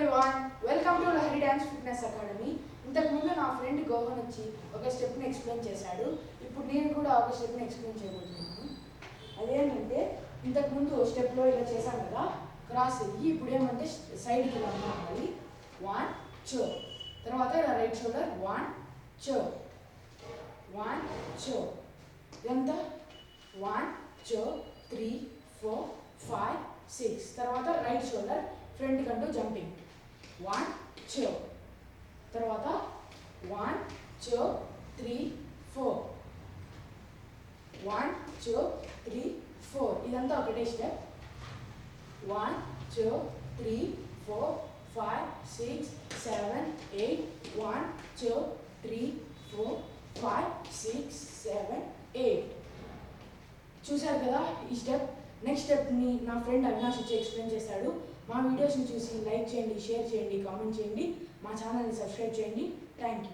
everyone, welcome to Lahari Dance Fitness Academy. ఇంతకు ముందు నా ఫ్రెండ్ గోహన్ వచ్చి ఒక స్టెప్ని ఎక్స్ప్లెయిన్ చేశాడు. ఇప్పుడు నేను కూడా ఒక స్టెప్ని ఎక్స్ప్లెయిన్ చేయబోతున్నాను. అదేంటంటే ఇంతకు ముందు స్టెప్లో ఇలా చేశాను కదా, క్రాస్ అయ్యి ఇప్పుడు ఏమంటే సైడ్కి ఇలా అనాలి. 1 2 తర్వాత ఇలా రైట్ షోల్డర్ 1 2 1 2 ఇదంతా 1 2 3 4 5 6 తర్వాత రైట్ షోల్డర్ ఫ్రంట్ కంటూ జంపింగ్ 1 2 తర్వాత 1 2 3 4 1 2 3 4 ఇదంతా ఒకటే స్టెప్ 1 2 3 4 5 6 7 8 1 2 3 4 5 6 7 8 చూశారు కదా ఈ స్టెప్. నెక్స్ట్ స్టెప్ని నా ఫ్రెండ్ అవినాష్ వచ్చి ఎక్స్ప్లెయిన్ చేశాడు. మా వీడియోస్ని చూసి లైక్ చేయండి, షేర్ చేయండి, కామెంట్ చేయండి, మా ఛానల్ని సబ్స్క్రైబ్ చేయండి. Thank you.